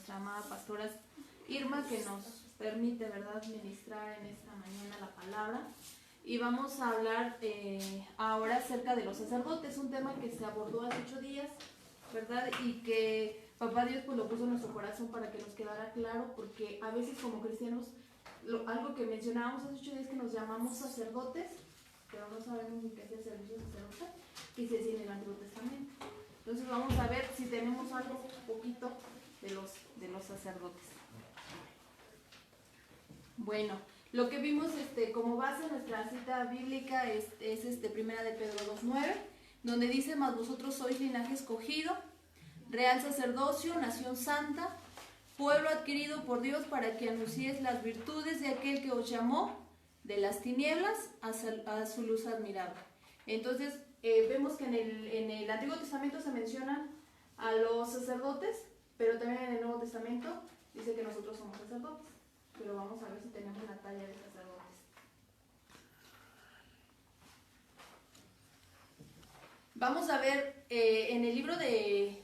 nuestra amada pastora Irma, que nos permite, ¿verdad?, ministrar en esta mañana la palabra. Y vamos a hablar ahora acerca de los sacerdotes, un tema que se abordó hace 8 días, ¿verdad? Y que Papá Dios pues lo puso en nuestro corazón para que nos quedara claro, porque a veces como cristianos, algo que mencionábamos hace 8 días, que nos llamamos sacerdotes, pero no sabemos ni qué es el servicio sacerdotal, y se dice en el Antiguo Testamento. Entonces vamos a ver si tenemos algo poquito de los sacerdotes. Bueno, lo que vimos como base en nuestra cita bíblica es Primera de Pedro 2:9, donde dice: mas vosotros sois linaje escogido, real sacerdocio, nación santa, pueblo adquirido por Dios, para que anunciéis las virtudes de aquel que os llamó de las tinieblas a su luz admirable. Entonces vemos que en el Antiguo Testamento se mencionan a los sacerdotes, pero también en el Nuevo Testamento dice que nosotros somos sacerdotes. Pero vamos a ver si tenemos la talla de sacerdotes. Vamos a ver en el libro de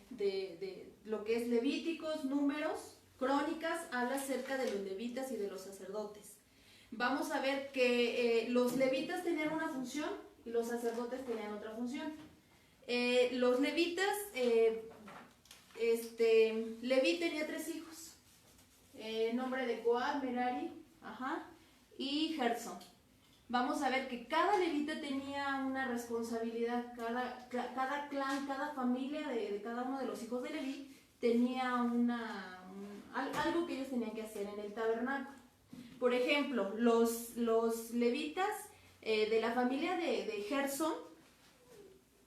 lo que es Levíticos, Números, Crónicas, habla acerca de los levitas y de los sacerdotes. Vamos a ver que los levitas tenían una función y los sacerdotes tenían otra función. Los levitas, Leví tenía 3 hijos. Nombre de Coat, Merari, y Gersón. Vamos a ver que cada levita tenía una responsabilidad, cada clan, cada familia de cada uno de los hijos de Leví tenía algo que ellos tenían que hacer en el tabernáculo. Por ejemplo, los levitas de la familia de Gersón,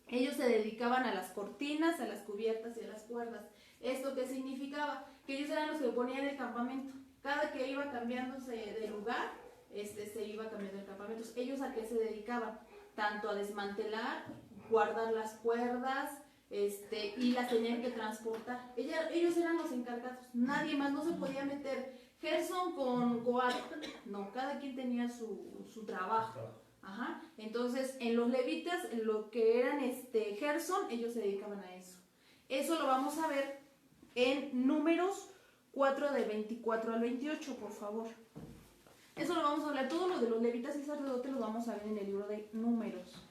ellos se dedicaban a las cortinas, a las cubiertas y a las cuerdas. ¿Esto qué significaba? Que ellos eran los que ponían el campamento. Cada que iba cambiándose de lugar, se iba cambiando el campamento. ¿Ellos a qué se dedicaban? Tanto a desmantelar, guardar las cuerdas, y las tenían que transportar. Ellos eran los encargados. Nadie más, no se podía meter Gersón con Coat. No, cada quien tenía su trabajo. Entonces, en los levitas, lo que eran Gersón, ellos se dedicaban a eso. Eso lo vamos a ver en Números 4 del 24 al 28, por favor. Eso lo vamos a hablar, todo lo de los levitas y sacerdotes lo vamos a ver en el libro de Números.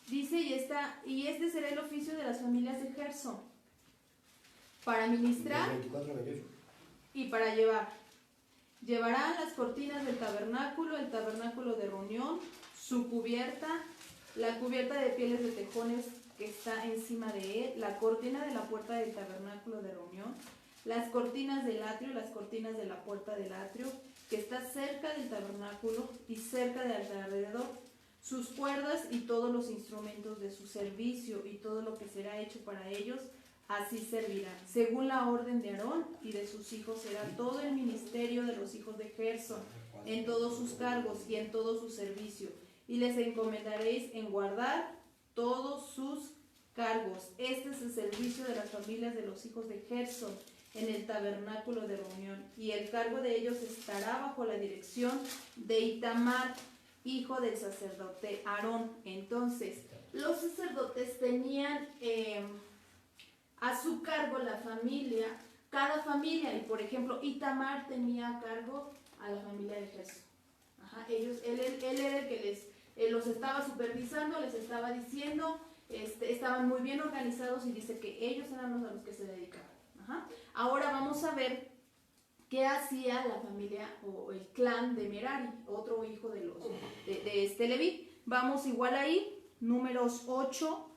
Dice, y este será el oficio de las familias de Gersón, para ministrar 24 a 28. y para llevar. Llevarán las cortinas del tabernáculo, el tabernáculo de reunión, su cubierta, la cubierta de pieles de tejones que está encima de él, la cortina de la puerta del tabernáculo de reunión, las cortinas del atrio, las cortinas de la puerta del atrio, que está cerca del tabernáculo y cerca del alrededor, sus cuerdas y todos los instrumentos de su servicio y todo lo que será hecho para ellos. Así servirán, según la orden de Aarón y de sus hijos será todo el ministerio de los hijos de Gersón, en todos sus cargos y en todo su servicio, y les encomendaréis en guardar todos sus cargos. Este es el servicio de las familias de los hijos de Gersón en el tabernáculo de reunión, y el cargo de ellos estará bajo la dirección de Itamar, hijo del sacerdote Aarón. Entonces, los sacerdotes tenían a su cargo la familia, cada familia, y por ejemplo Itamar tenía a cargo a la familia de Gersón. Él era el que los estaba supervisando, les estaba diciendo, estaban muy bien organizados, y dice que ellos eran los a los que se dedicaban. Ahora vamos a ver qué hacía la familia o el clan de Merari, otro hijo de Leví. Vamos igual ahí, Números 8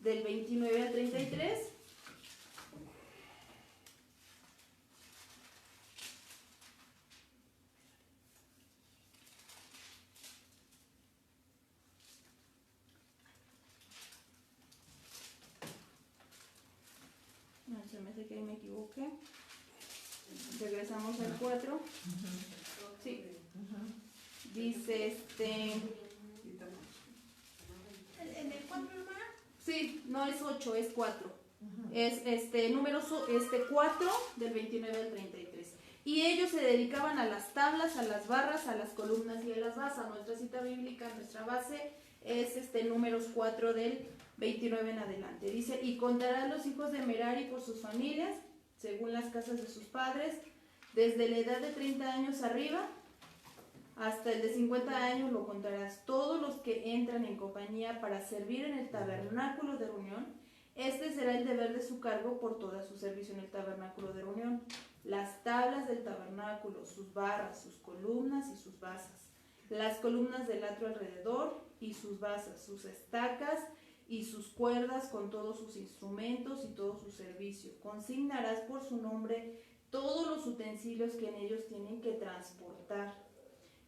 del 29 al 33. Se me hace que ahí me equivoqué. Regresamos al 4. Sí. Dice ¿En el 4, hermana? Sí, no es 8, es 4. Es Números 4 del 29 al 33. y ellos se dedicaban a las tablas, a las barras, a las columnas y a las basas. Nuestra cita bíblica, nuestra base es Números 4 del 29 en adelante. Dice, y contarán los hijos de Merari por sus familias, según las casas de sus padres, desde la edad de 30 años arriba, hasta el de 50 años lo contarás. Todos los que entran en compañía para servir en el tabernáculo de reunión, este será el deber de su cargo por todo su servicio en el tabernáculo de reunión. Las tablas del tabernáculo, sus barras, sus columnas y sus basas. Las columnas del atrio alrededor y sus basas, sus estacas y sus cuerdas con todos sus instrumentos y todo su servicio. Consignarás por su nombre todos los utensilios que en ellos tienen que transportar.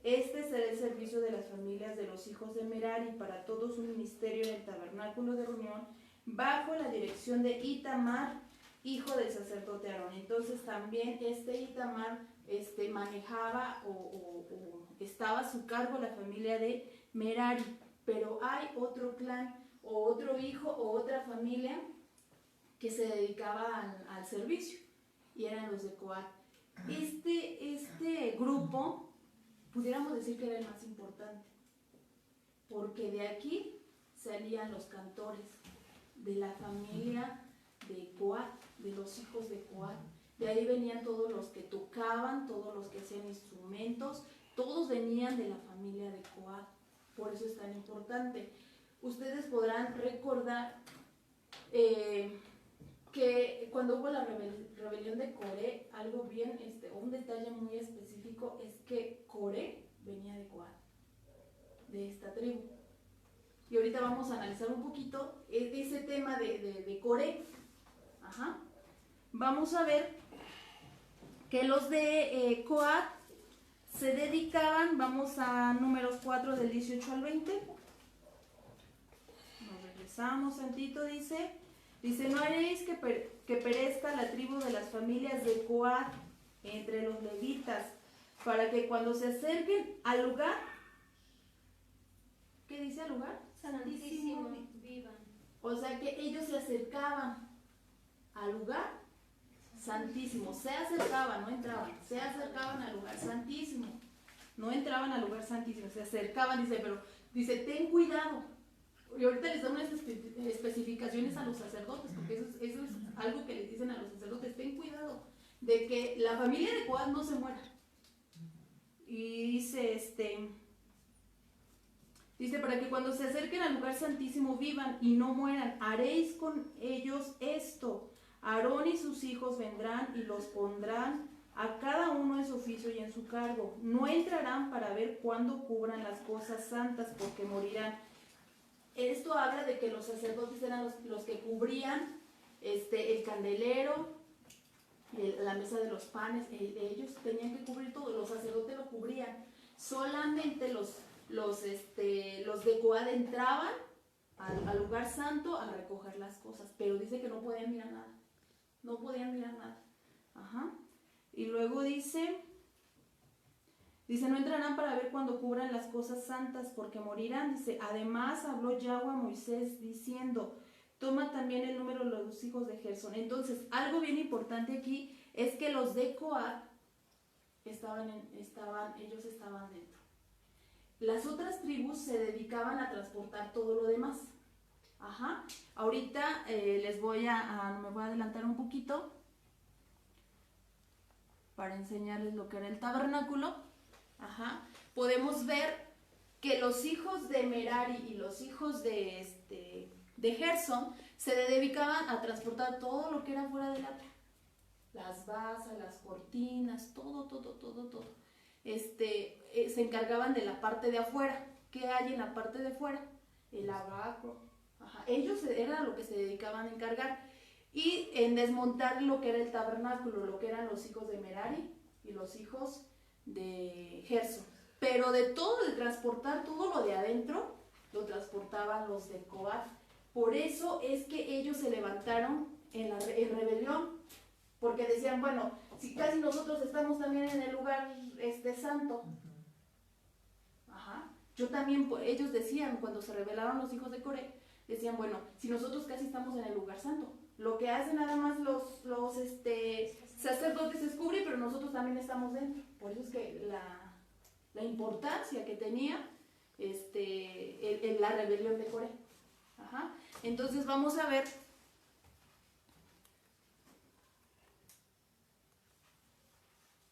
Este será el servicio de las familias de los hijos de Merari para todo su ministerio en el tabernáculo de reunión, bajo la dirección de Itamar, hijo del sacerdote Aarón. Entonces también Itamar manejaba o estaba a su cargo la familia de Merari, pero hay otro clan o otro hijo o otra familia que se dedicaba al servicio y eran los de Coat. Este grupo pudiéramos decir que era el más importante, porque de aquí salían los cantores de la familia de Coat, de los hijos de Coat. De ahí venían todos los que tocaban, todos los que hacían instrumentos, todos venían de la familia de Coat. Por eso es tan importante. Ustedes podrán recordar que cuando hubo la rebelión de Coré, algo bien, un detalle muy específico es que Coré venía de Coat, de esta tribu. Y ahorita vamos a analizar un poquito ese tema de Coré. Ajá. Vamos a ver que los de Coat se dedicaban, vamos a Números 4 del 18 al 20. Nos regresamos tantito, dice, no haréis que perezca la tribu de las familias de Coat entre los levitas, para que cuando se acerquen al lugar, ¿qué dice al lugar? Santísimo vivan. O sea que ellos se acercaban al lugar santísimo, se acercaban, no entraban, se acercaban al lugar santísimo, no entraban al lugar santísimo, se acercaban, dice, ten cuidado. Y ahorita les dan unas especificaciones a los sacerdotes, porque eso es algo que les dicen a los sacerdotes, ten cuidado de que la familia de Coat no se muera. Y dice, para que cuando se acerquen al lugar santísimo vivan y no mueran, haréis con ellos esto. Aarón y sus hijos vendrán y los pondrán a cada uno en su oficio y en su cargo. No entrarán para ver cuándo cubran las cosas santas, porque morirán. Esto habla de que los sacerdotes eran los que cubrían el candelero, la mesa de los panes. Ellos tenían que cubrir todo, los sacerdotes lo cubrían. Solamente los de Coat entraban al lugar santo a recoger las cosas, pero dice que no podían mirar nada. No podían mirar nada. Ajá. Y luego dice, no entrarán para ver cuando cubran las cosas santas, porque morirán. Dice, además habló Yahweh a Moisés diciendo, toma también el número de los hijos de Gersón. Entonces, algo bien importante aquí es que los de Coat ellos estaban dentro. Las otras tribus se dedicaban a transportar todo lo demás. Ajá. Ahorita me voy a adelantar un poquito para enseñarles lo que era el tabernáculo. Ajá. Podemos ver que los hijos de Merari y los hijos de Gersón se dedicaban a transportar todo lo que era fuera del atrio. Las basas, las cortinas, todo. Se encargaban de la parte de afuera. ¿Qué hay en la parte de afuera? El lavacro. Ajá. Ellos eran lo que se dedicaban a encargar. Y en desmontar lo que era el tabernáculo, lo que eran los hijos de Merari y los hijos de Gersón. Pero de transportar todo lo de adentro, lo transportaban los de Coat. Por eso es que ellos se levantaron en rebelión, porque decían, bueno, si casi nosotros estamos también en el lugar santo. Ajá. Yo también, ellos decían, cuando se rebelaron los hijos de Coré, decían, bueno, si nosotros casi estamos en el lugar santo, lo que hacen nada más los sacerdote se descubre, pero nosotros también estamos dentro. Por eso es que la importancia que tenía la rebelión de Coré. Ajá. Entonces vamos a ver.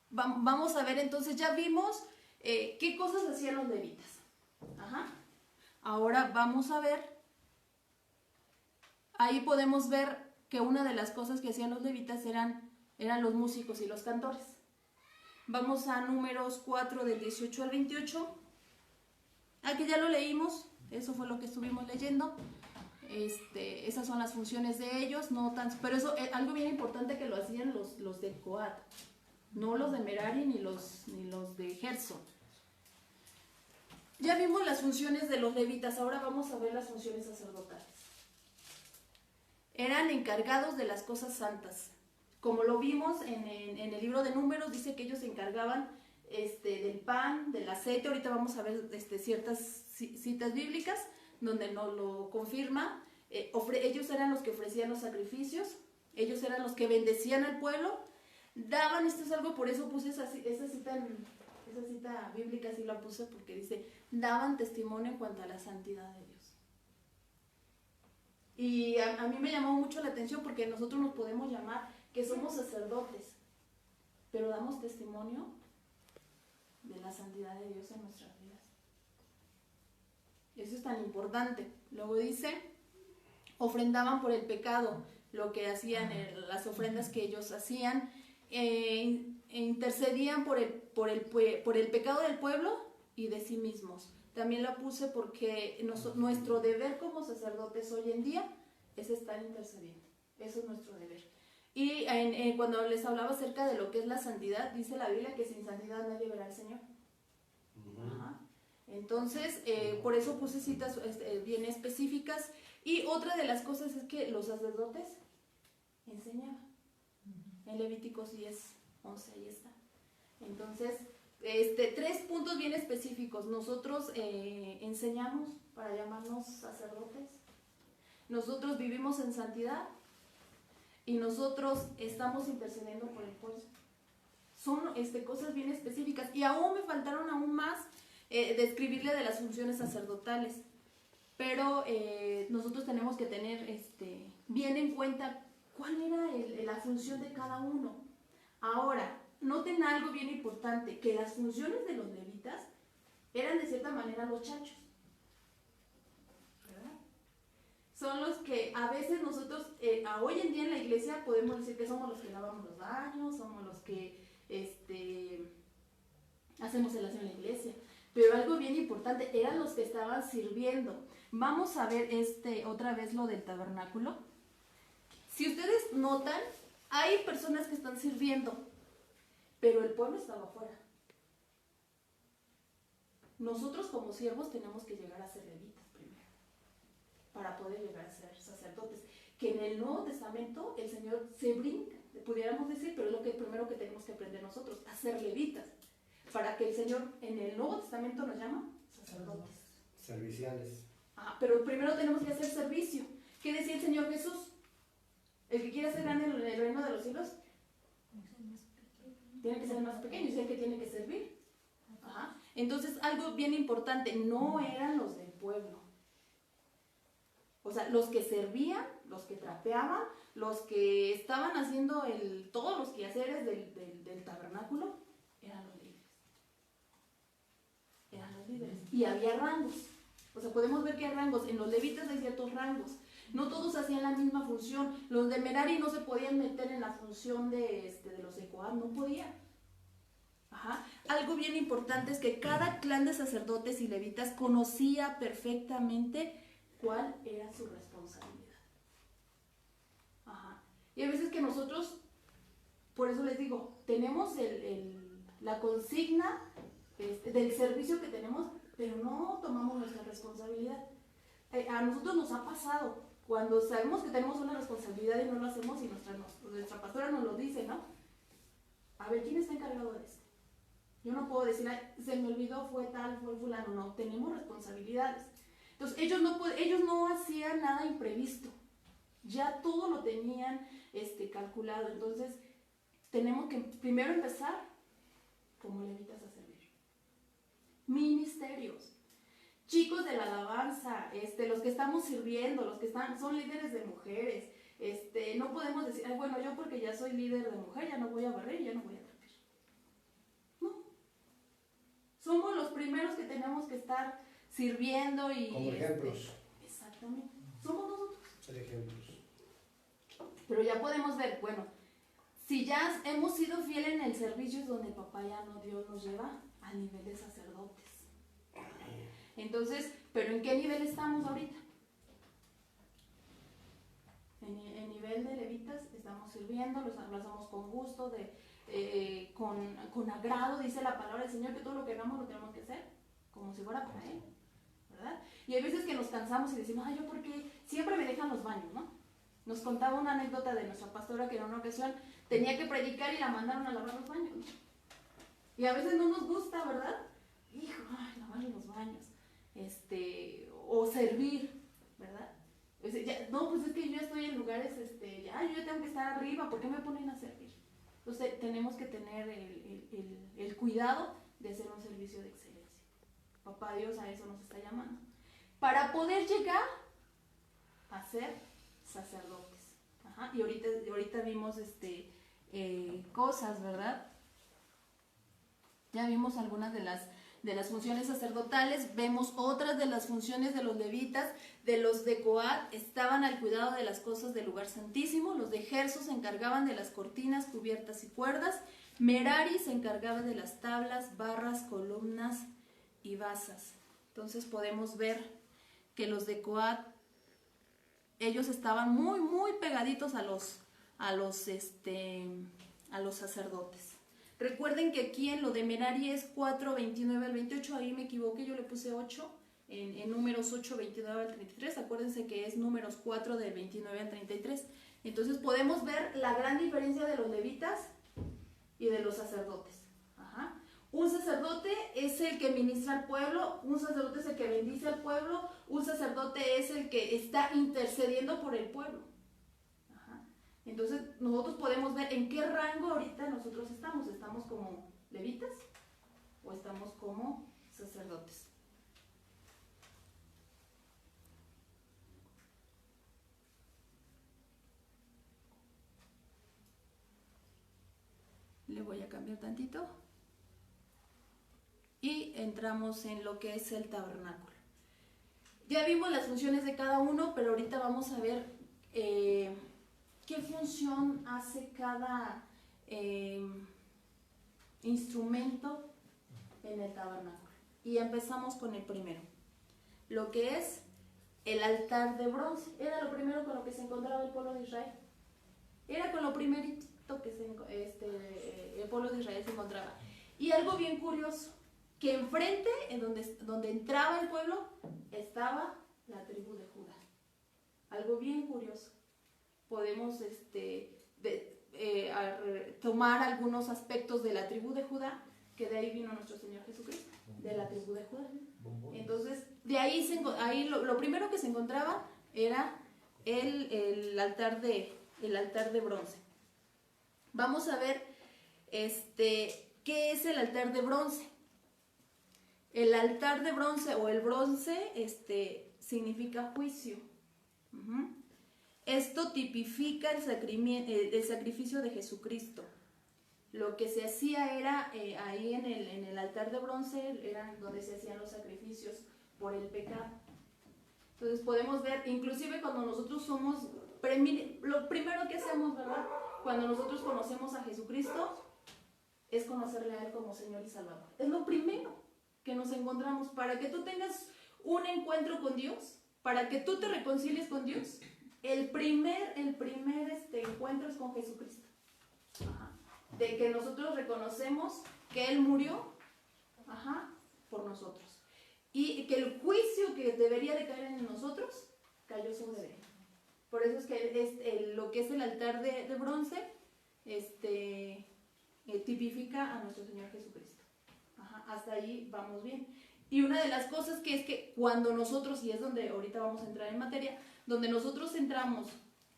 Vamos a ver, entonces ya vimos qué cosas hacían los levitas. Ajá. Ahora vamos a ver, ahí podemos ver que una de las cosas que hacían los levitas eran los músicos y los cantores. Vamos a Números 4 del 18 al 28. Aquí ya lo leímos, eso fue lo que estuvimos leyendo. Esas son las funciones de ellos, no tan, pero eso es algo bien importante que lo hacían los de Coat, no los de Merari ni los de Gerson. Ya vimos las funciones de los levitas, ahora vamos a ver las funciones sacerdotales. Eran encargados de las cosas santas. Como lo vimos en el libro de Números, dice que ellos se encargaban del pan, del aceite. Ahorita vamos a ver ciertas citas bíblicas donde nos lo confirma. Ellos eran los que ofrecían los sacrificios, ellos eran los que bendecían al pueblo, daban, esto es algo, por eso puse esa cita bíblica, sí la puse porque dice, daban testimonio en cuanto a la santidad de Dios. Y a mí me llamó mucho la atención porque nosotros nos podemos llamar que somos sacerdotes, pero damos testimonio de la santidad de Dios en nuestras vidas. Eso es tan importante. Luego dice, ofrendaban por el pecado, lo que hacían, las ofrendas que ellos hacían, intercedían por el pecado del pueblo y de sí mismos. También la puse porque nuestro deber como sacerdotes hoy en día es estar intercediendo. Eso es nuestro deber. Y cuando les hablaba acerca de lo que es la santidad, dice la Biblia que sin santidad nadie verá al Señor. Ajá. Entonces, por eso puse citas bien específicas. Y otra de las cosas es que los sacerdotes enseñaban. En Levíticos 10, 11, ahí está. Entonces, 3 puntos bien específicos. Nosotros enseñamos para llamarnos sacerdotes. Nosotros vivimos en santidad. Y nosotros estamos intercediendo por el pueblo. Son cosas bien específicas. Y aún me faltaron aún más describirle de las funciones sacerdotales. Pero nosotros tenemos que tener bien en cuenta cuál era la función de cada uno. Ahora, noten algo bien importante, que las funciones de los levitas eran de cierta manera los chachos. ¿Verdad? Son los que a veces nosotros, hoy en día en la iglesia podemos decir que somos los que lavamos los baños, somos los que hacemos el aseo en la iglesia. Pero algo bien importante, eran los que estaban sirviendo. Vamos a ver otra vez lo del tabernáculo. Si ustedes notan, hay personas que están sirviendo, pero el pueblo estaba afuera. Nosotros como siervos tenemos que llegar a ser levitas primero, para poder llegar a ser sacerdotes. Que en el Nuevo Testamento el Señor se brinca, pudiéramos decir, pero es lo primero que tenemos que aprender nosotros, a ser levitas. Para que el Señor en el Nuevo Testamento nos llama sacerdotes. Serviciales. Pero primero tenemos que hacer servicio. ¿Qué decía el Señor Jesús? El que quiera ser grande en el reino de los cielos tiene que ser el más pequeño, es el que tiene que servir. Ajá. Entonces, algo bien importante, no eran los del pueblo. O sea, los que servían, los que trapeaban, los que estaban haciendo todos los quehaceres del tabernáculo, eran los líderes. Eran los líderes. Y había rangos. O sea, podemos ver que hay rangos. En los levitas hay ciertos rangos. No todos hacían la misma función. Los de Merari no se podían meter en la función de los de Coat, no podían. Ajá. Algo bien importante es que cada clan de sacerdotes y levitas conocía perfectamente cuál era su responsabilidad. Ajá. Y hay veces que nosotros, por eso les digo, tenemos la consigna del servicio que tenemos, pero no tomamos nuestra responsabilidad. A nosotros nos ha pasado cuando sabemos que tenemos una responsabilidad y no lo hacemos, y nuestra pastora nos lo dice, ¿no? A ver, ¿quién está encargado de esto? Yo no puedo decir, se me olvidó, fue tal, fue fulano. No, tenemos responsabilidades. Entonces, ellos no hacían nada imprevisto. Ya todo lo tenían calculado. Entonces, tenemos que primero empezar como levitas a servir. Ministerios. Chicos de la alabanza, los que estamos sirviendo, los que son líderes de mujeres, no podemos decir, ay, bueno, yo porque ya soy líder de mujer, ya no voy a barrer, ya no voy a trapear. No. Somos los primeros que tenemos que estar sirviendo y... Como ejemplos. Exactamente. Somos nosotros. Ser ejemplos. Pero ya podemos ver, bueno, si ya hemos sido fieles en el servicio es donde papá ya no, Dios nos lleva al nivel de sacerdotes. Entonces, ¿pero en qué nivel estamos ahorita? En nivel de levitas estamos sirviendo, lo hacemos con gusto, con agrado, dice la palabra del Señor, que todo lo que hagamos lo tenemos que hacer como si fuera para Él, ¿verdad? Y hay veces que nos cansamos y decimos, ay, yo porque siempre me dejan los baños, ¿no? Nos contaba una anécdota de nuestra pastora que en una ocasión tenía que predicar y la mandaron a lavar los baños, ¿no? Y a veces no nos gusta, ¿verdad? Hijo, ay, lavar los baños. O servir, ¿verdad? No, pues es que yo estoy en lugares, yo tengo que estar arriba, ¿por qué me ponen a servir? Entonces tenemos que tener el cuidado de hacer un servicio de excelencia. Papá Dios a eso nos está llamando. Para poder llegar a ser sacerdotes. Ajá. Y ahorita vimos cosas, ¿verdad? Ya vimos algunas de las funciones sacerdotales, vemos otras de las funciones de los levitas, de los de Coat, estaban al cuidado de las cosas del lugar santísimo, los de Gerso se encargaban de las cortinas, cubiertas y cuerdas, Merari se encargaba de las tablas, barras, columnas y basas. Entonces podemos ver que los de Coat, ellos estaban muy, muy pegaditos a los sacerdotes. Recuerden que aquí en lo de Merari es 4, 29 al 28, ahí me equivoqué, yo le puse 8, en números 8, 29 al 33, acuérdense que es números 4 del 29 al 33. Entonces podemos ver la gran diferencia de los levitas y de los sacerdotes. Ajá. Un sacerdote es el que ministra al pueblo, un sacerdote es el que bendice al pueblo, un sacerdote es el que está intercediendo por el pueblo. Entonces nosotros podemos ver en qué rango ahorita nosotros estamos. ¿Estamos como levitas o estamos como sacerdotes? Le voy a cambiar tantito. Y entramos en lo que es el tabernáculo. Ya vimos las funciones de cada uno, pero ahorita vamos a ver... ¿qué función hace cada instrumento en el tabernáculo? Y empezamos con el primero, lo que es el altar de bronce. Era lo primero con lo que se encontraba el pueblo de Israel. Era con lo primerito que el pueblo de Israel se encontraba. Y algo bien curioso, que enfrente, en donde entraba el pueblo, estaba la tribu de Judá. Algo bien curioso. Podemos tomar algunos aspectos de la tribu de Judá, que de ahí vino nuestro Señor Jesucristo, de la tribu de Judá. Entonces, de ahí lo primero que se encontraba era el altar de bronce. Vamos a ver qué es el altar de bronce. El altar de bronce o el bronce significa juicio. Uh-huh. Esto tipifica el sacrificio de Jesucristo. Lo que se hacía era, ahí en el altar de bronce, era donde se hacían los sacrificios por el pecado. Entonces podemos ver, inclusive cuando nosotros somos, lo primero que hacemos, ¿verdad? Cuando nosotros conocemos a Jesucristo, es conocerle a Él como Señor y Salvador. Es lo primero que nos encontramos. Para que tú tengas un encuentro con Dios, para que tú te reconcilies con Dios, el primer encuentro es con Jesucristo. Ajá. De que nosotros reconocemos que Él murió por nosotros. Y que el juicio que debería de caer en nosotros, cayó sobre Él. Por eso es que lo que es el altar de bronce, tipifica a nuestro Señor Jesucristo. Ajá. Hasta allí vamos bien. Y una de las cosas que es que cuando nosotros, y es donde ahorita vamos a entrar en materia, donde nosotros entramos,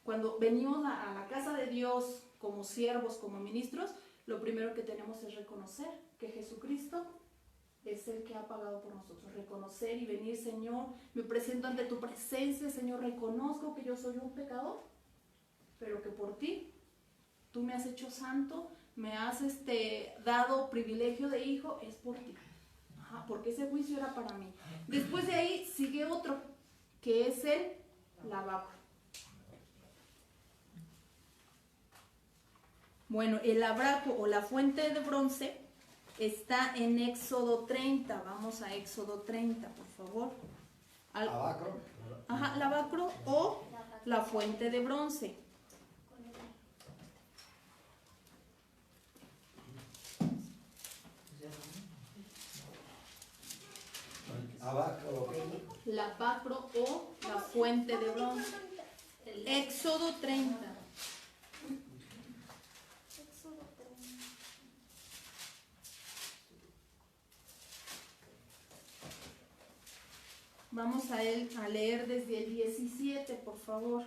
cuando venimos a la casa de Dios como siervos, como ministros, lo primero que tenemos es reconocer que Jesucristo es el que ha pagado por nosotros. Reconocer y venir, Señor, me presento ante tu presencia, Señor, reconozco que yo soy un pecador, pero que por ti, tú me has hecho santo, me has dado privilegio de hijo, es por ti. Ajá, porque ese juicio era para mí. Después de ahí sigue otro, que es el lavacro. Bueno, el lavacro o la fuente de bronce está en Éxodo 30. Vamos a Éxodo 30, por favor. ¿Lavacro? Ajá, lavacro o la fuente de bronce. ¿Lavacro qué? Lavacro o la fuente de bronce. Éxodo 30. Vamos a leer desde el 17, por favor.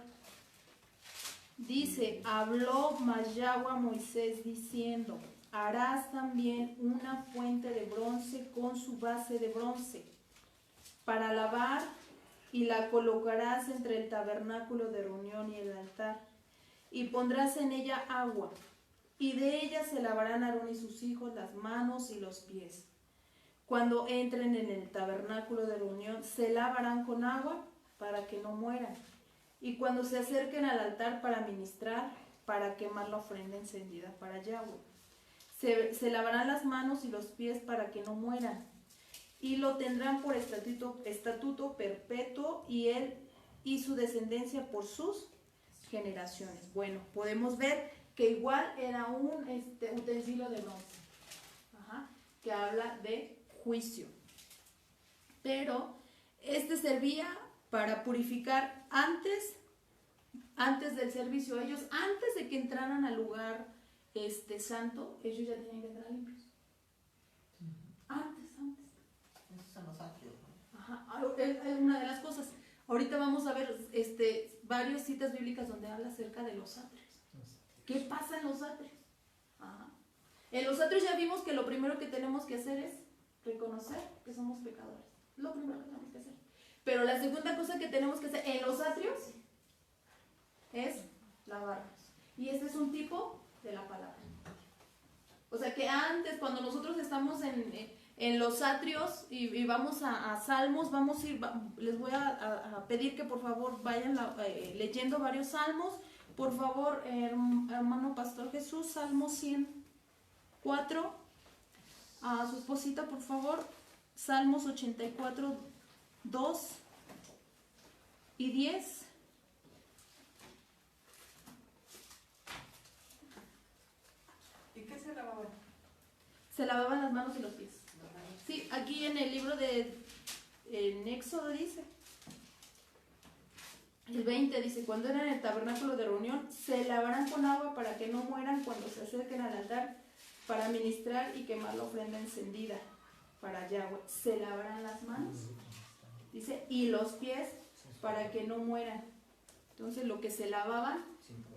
Dice, habló más Yahweh a Moisés diciendo, harás también una fuente de bronce con su base de bronce para lavar y la colocarás entre el tabernáculo de reunión y el altar y pondrás en ella agua y de ella se lavarán Aarón y sus hijos las manos y los pies. Cuando entren en el tabernáculo de reunión, se lavarán con agua para que no mueran. Y cuando se acerquen al altar para ministrar, para quemar la ofrenda encendida para Yahweh, se lavarán las manos y los pies para que no mueran. Y lo tendrán por estatuto perpetuo, y él y su descendencia por sus generaciones. Bueno, podemos ver que igual era un utensilio de bronce, que habla de juicio, pero servía para purificar antes del servicio. Ellos, antes de que entraran al lugar santo, ellos ya tenían que entrar limpios. Antes. Esos son los atrios, ¿no? Ajá, es una de las cosas. Ahorita vamos a ver varias citas bíblicas donde habla acerca de los atrios. ¿Qué pasa en los atrios? Ajá. En los atrios ya vimos que lo primero que tenemos que hacer es reconocer que somos pecadores. Lo primero que tenemos que hacer. Pero la segunda cosa que tenemos que hacer en los atrios es lavarnos. Y este es un tipo de la palabra. O sea que antes, cuando nosotros estamos en los atrios y vamos a salmos, les voy a pedir que por favor vayan leyendo varios salmos. Por favor, hermano Pastor Jesús, Salmo 104. A su esposita, por favor, Salmos 84, 2 y 10. ¿Y qué se lavaban? Se lavaban las manos y los pies. Sí, aquí en el libro en Éxodo dice, el 20 dice, cuando eran en el tabernáculo de reunión, se lavarán con agua para que no mueran cuando se acerquen al altar para ministrar y quemar la ofrenda encendida para Yahweh. Se lavarán las manos, dice, y los pies para que no mueran. Entonces lo que se lavaban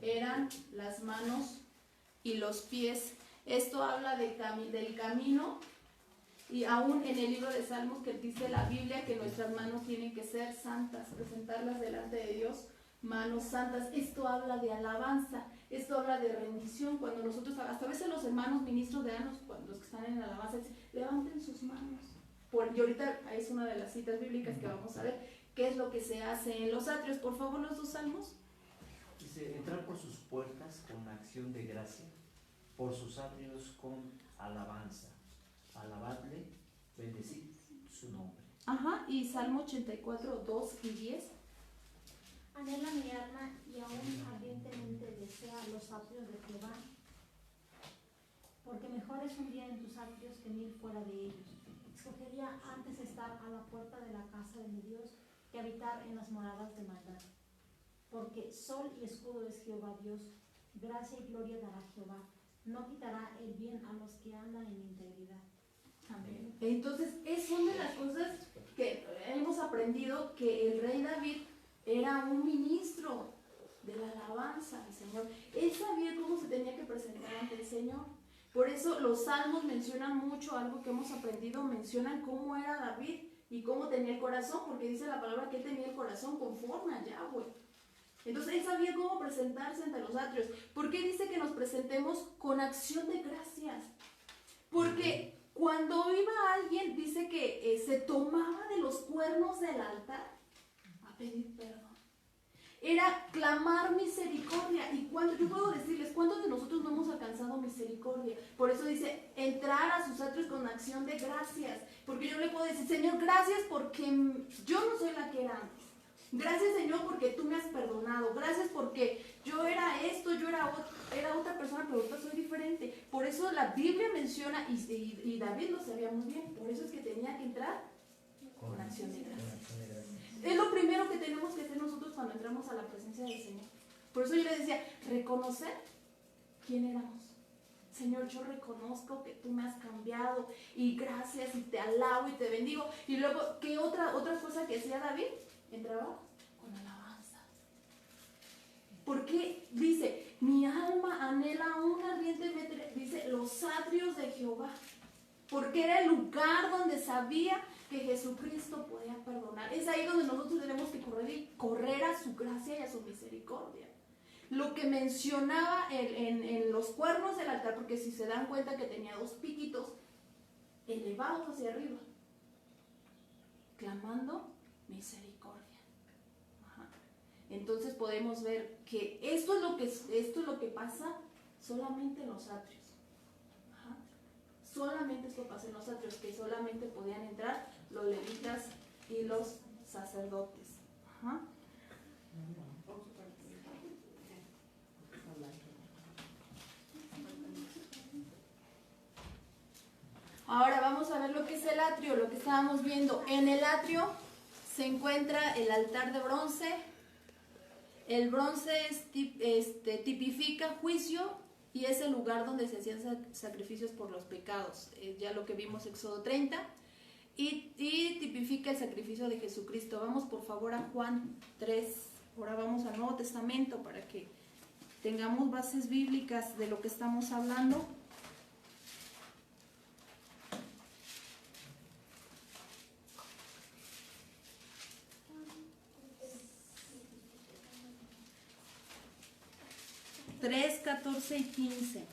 eran las manos y los pies. Esto habla del camino, y aún en el libro de Salmos que dice la Biblia que nuestras manos tienen que ser santas, presentarlas delante de Dios, manos santas. Esto habla de alabanza, esto habla de rendición. Cuando nosotros, hasta a veces los hermanos ministros de anos, cuando los que están en alabanza, dicen, levanten sus manos. Y ahorita es una de las citas bíblicas que vamos a ver, qué es lo que se hace en los atrios. Por favor, los dos salmos. Dice, entrar por sus puertas con acción de gracia, por sus atrios con alabanza. Alabadle, bendecid su nombre. Ajá, y Salmo 84, 2 y 10. Anhela mi alma y aún ardientemente desea los atrios de Jehová, porque mejor es un día en tus atrios que 1000 fuera de ellos. Escogería antes estar a la puerta de la casa de mi Dios que habitar en las moradas de maldad. Porque sol y escudo es Jehová Dios, gracia y gloria dará Jehová. No quitará el bien a los que andan en integridad. Amén. Entonces, es una de las cosas que hemos aprendido, que el rey David era un ministro de la alabanza al Señor. Él sabía cómo se tenía que presentar ante el Señor. Por eso los salmos mencionan mucho, algo que hemos aprendido, mencionan cómo era David y cómo tenía el corazón, porque dice la palabra que él tenía el corazón conforme a Yahweh. Entonces él sabía cómo presentarse ante los atrios. ¿Por qué dice que nos presentemos con acción de gracias? Porque cuando iba alguien, dice que se tomaba de los cuernos del altar a pedir perdón. Era clamar misericordia. Y cuando, yo puedo decirles, ¿cuántos de nosotros no hemos alcanzado misericordia? Por eso dice, entrar a sus atrios con acción de gracias. Porque yo le puedo decir, Señor, gracias porque yo no soy la que era antes. Gracias, Señor, porque tú me has perdonado. Gracias porque yo era esto, yo era otra persona, pero ahorita soy diferente. Por eso la Biblia menciona, y David lo sabía muy bien, por eso es que tenía que entrar con acción de gracias. Es lo primero que tenemos que hacer nosotros cuando entramos a la presencia del Señor. Por eso yo le decía, reconocer quién éramos. Señor, yo reconozco que tú me has cambiado y gracias y te alabo y te bendigo. Y luego, ¿qué otra cosa que hacía David? Entraba con alabanza. Porque dice, mi alma anhela un ardiente, dice, los atrios de Jehová. Porque era el lugar donde sabía que Jesucristo podía perdonar. Es ahí donde nosotros tenemos que correr a su gracia y a su misericordia. Lo que mencionaba en los cuernos del altar, porque si se dan cuenta que tenía dos piquitos elevados hacia arriba, clamando misericordia. Ajá. Entonces podemos ver que esto es lo que pasa solamente en los atrios. Ajá. Solamente esto pasa en los atrios, que solamente podían entrar los levitas y los sacerdotes. Ajá. Ahora vamos a ver lo que es el atrio, lo que estábamos viendo. En el atrio se encuentra el altar de bronce. El bronce tipifica juicio y es el lugar donde se hacían sacrificios por los pecados. Ya lo que vimos en Éxodo 30. Y tipifica el sacrificio de Jesucristo. Vamos por favor a Juan 3. Ahora vamos al Nuevo Testamento para que tengamos bases bíblicas de lo que estamos hablando. Tres, 14 y 15.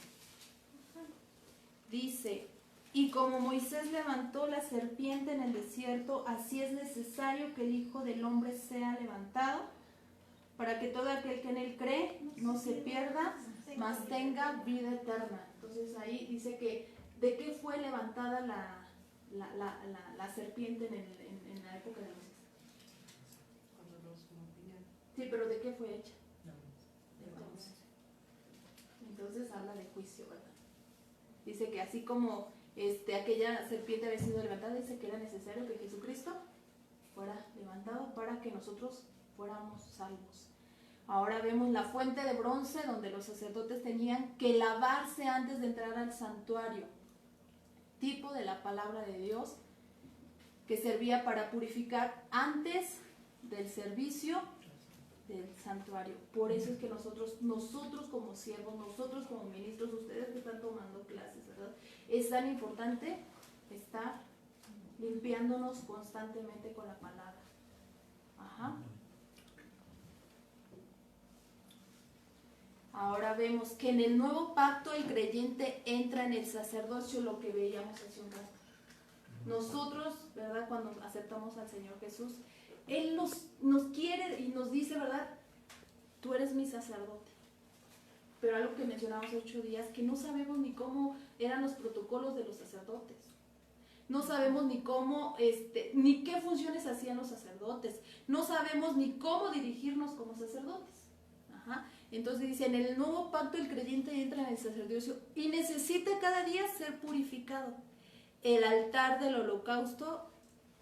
Dice, y como Moisés levantó la serpiente en el desierto, así es necesario que el Hijo del Hombre sea levantado, para que todo aquel que en él cree no se pierda, mas tenga vida eterna. Entonces ahí dice que, ¿de qué fue levantada la serpiente en la época de Moisés? Sí, pero ¿de qué fue hecha? De bronce. Entonces habla de juicio, ¿verdad? Dice que así como aquella serpiente había sido levantada, dice que era necesario que Jesucristo fuera levantado para que nosotros fuéramos salvos. Ahora vemos la fuente de bronce donde los sacerdotes tenían que lavarse antes de entrar al santuario, tipo de la palabra de Dios que servía para purificar antes del servicio del santuario. Por eso es que nosotros como siervos, nosotros como ministros, ustedes que están tomando clases, ¿verdad? Es tan importante estar limpiándonos constantemente con la palabra. Ajá. Ahora vemos que en el nuevo pacto el creyente entra en el sacerdocio, lo que veíamos hace un rato. Nosotros, ¿verdad? Cuando aceptamos al Señor Jesús, Él nos quiere y nos dice, ¿verdad? Tú eres mi sacerdote. Pero algo que mencionamos 8 días, que no sabemos ni cómo eran los protocolos de los sacerdotes. No sabemos ni cómo, ni qué funciones hacían los sacerdotes. No sabemos ni cómo dirigirnos como sacerdotes. Ajá. Entonces dice, en el nuevo pacto el creyente entra en el sacerdocio y necesita cada día ser purificado. El altar del holocausto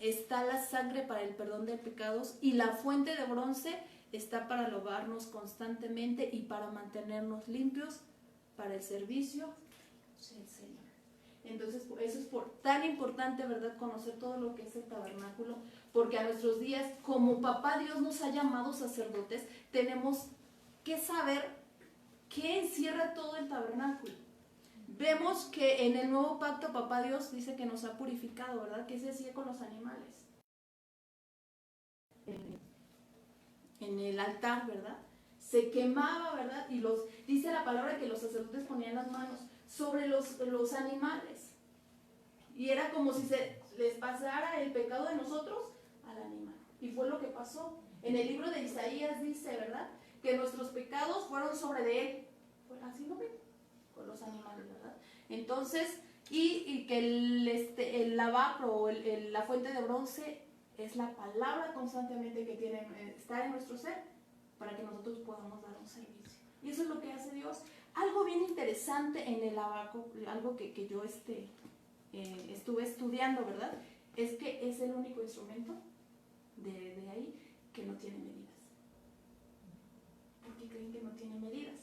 está la sangre para el perdón de pecados y la fuente de bronce está para lavarnos constantemente y para mantenernos limpios para el servicio del Señor. Entonces, eso es tan importante, ¿verdad?, conocer todo lo que es el tabernáculo, porque a nuestros días, como Papá Dios nos ha llamado sacerdotes, tenemos que saber qué encierra todo el tabernáculo. Vemos que en el nuevo pacto Papá Dios dice que nos ha purificado, ¿verdad? Que se hacía con los animales. En el altar, ¿verdad? Se quemaba, ¿verdad? Y dice la palabra que los sacerdotes ponían las manos sobre los animales. Y era como si se les pasara el pecado de nosotros al animal. Y fue lo que pasó. En el libro de Isaías dice, ¿verdad? Que nuestros pecados fueron sobre de él. Así lo ven, con los animales, ¿verdad? Entonces, y que el lavacro o la fuente de bronce es la palabra constantemente que está en nuestro ser para que nosotros podamos dar un servicio. Y eso es lo que hace Dios. Algo bien interesante en el lavacro, algo que yo estuve estudiando, ¿verdad? Es que es el único instrumento de ahí que no tiene medidas. ¿Por qué creen que no tiene medidas?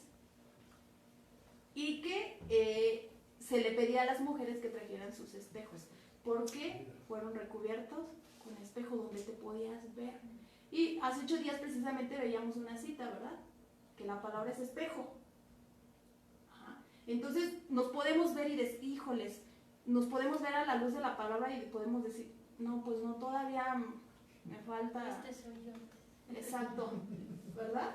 Y que se le pedía a las mujeres que trajeran sus espejos, porque fueron recubiertos con espejo donde te podías ver. Y hace 8 días precisamente veíamos una cita, ¿verdad? Que la palabra es espejo. Ajá. Entonces nos podemos ver y decir, híjoles, nos podemos ver a la luz de la palabra y podemos decir, no, pues no, todavía me falta. Este soy yo. Exacto, ¿verdad?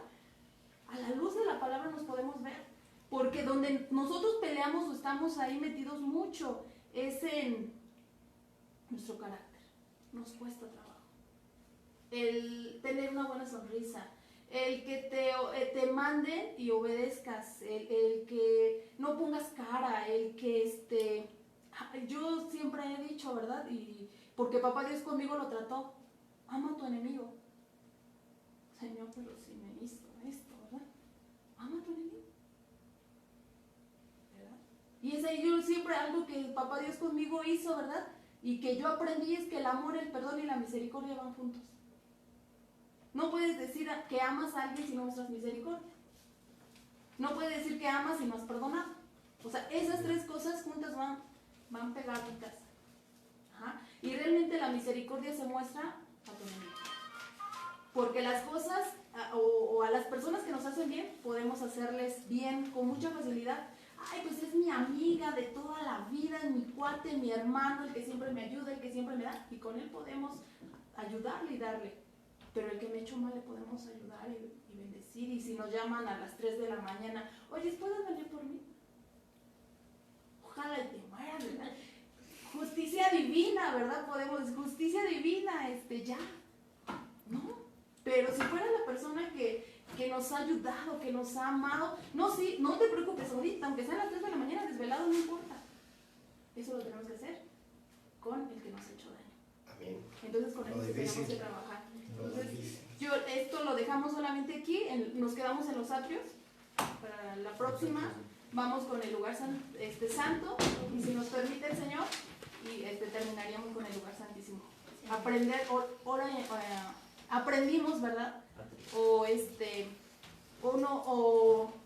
A la luz de la palabra nos podemos ver. Porque donde nosotros peleamos o estamos ahí metidos mucho es en nuestro carácter. Nos cuesta trabajo. El tener una buena sonrisa, el que te manden y obedezcas, el que no pongas cara, el que yo siempre he dicho, ¿verdad? Y porque Papá Dios conmigo lo trató, ama a tu enemigo. Señor, pero si me hizo esto, ¿verdad? Ama a tu enemigo. Y yo siempre algo que Papá Dios conmigo hizo, ¿verdad? Y que yo aprendí es que el amor, el perdón y la misericordia van juntos. No puedes decir que amas a alguien si no muestras misericordia. No puedes decir que amas si no has perdonado. O sea, esas 3 cosas juntas van pegaditas. Ajá. Y realmente la misericordia se muestra a tu enemigo. Porque las cosas o a las personas que nos hacen bien, podemos hacerles bien con mucha facilidad. Ay, pues es mi amiga de toda la vida, es mi cuate, mi hermano, el que siempre me ayuda, el que siempre me da, y con él podemos ayudarle y darle. Pero el que me ha hecho mal le podemos ayudar y bendecir. Y si nos llaman a las 3 de la mañana, oye, ¿puedes venir por mí? Ojalá y te mueras, ¿verdad? Justicia divina, ¿verdad? Justicia divina, ya. ¿No? Pero si fuera la persona que nos ha ayudado, que nos ha amado, no te preocupes ahorita, aunque sean las 3 de la mañana, desvelado, no importa. Eso lo tenemos que hacer con el que nos ha hecho daño. Amén. Entonces con eso tenemos que trabajar. Lo Entonces, difícil. esto lo dejamos solamente aquí, nos quedamos en los atrios. Para la próxima vamos con el lugar santo, y si nos permite el Señor, y terminaríamos con el lugar santísimo. Aprendimos, ¿verdad? O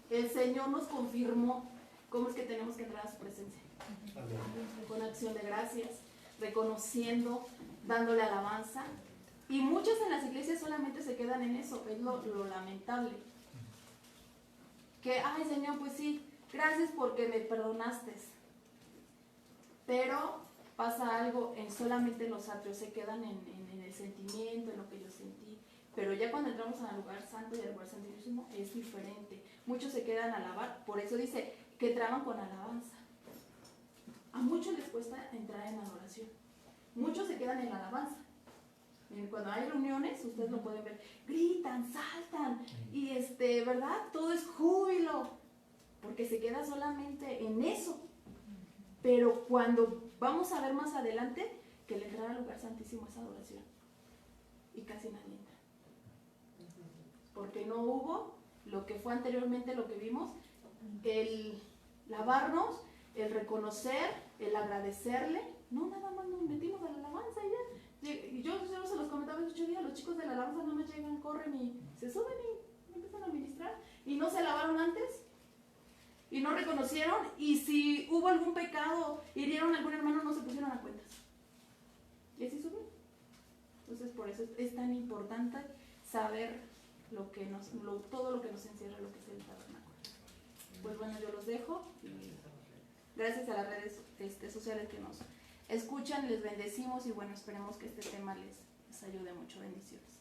el Señor nos confirmó cómo es que tenemos que entrar a su presencia. Amén. Con acción de gracias, reconociendo, dándole alabanza. Y muchos en las iglesias solamente se quedan en eso, es lo lamentable. Que, ay Señor, pues sí, gracias porque me perdonaste. Pero pasa algo, solamente los atrios se quedan en el sentimiento, en lo que yo sentí. Pero ya cuando entramos al lugar santo y al lugar santísimo es diferente. Muchos se quedan a alabar, por eso dice que traban con alabanza. A muchos les cuesta entrar en adoración. Muchos se quedan en la alabanza. Cuando hay reuniones, ustedes lo pueden ver, gritan, saltan, y ¿verdad? Todo es júbilo, porque se queda solamente en eso. Pero cuando vamos a ver más adelante, que el entrar al lugar santísimo es adoración. Y casi nadie entra. Porque no hubo lo que fue anteriormente, lo que vimos, el lavarnos, el reconocer, el agradecerle. No, nada más nos metimos a la alabanza y ya. Y yo se los comentaba hace 8 días, los chicos de la alabanza no me llegan, corren y se suben y empiezan a ministrar. Y no se lavaron antes. Y no reconocieron. Y si hubo algún pecado, hirieron a algún hermano, no se pusieron a cuentas. Y así subió. Entonces por eso es tan importante saber todo lo que nos encierra lo que es el tabernáculo. Pues bueno, yo los dejo y gracias a las redes sociales que nos escuchan, les bendecimos y bueno, esperemos que este tema les ayude mucho. Bendiciones.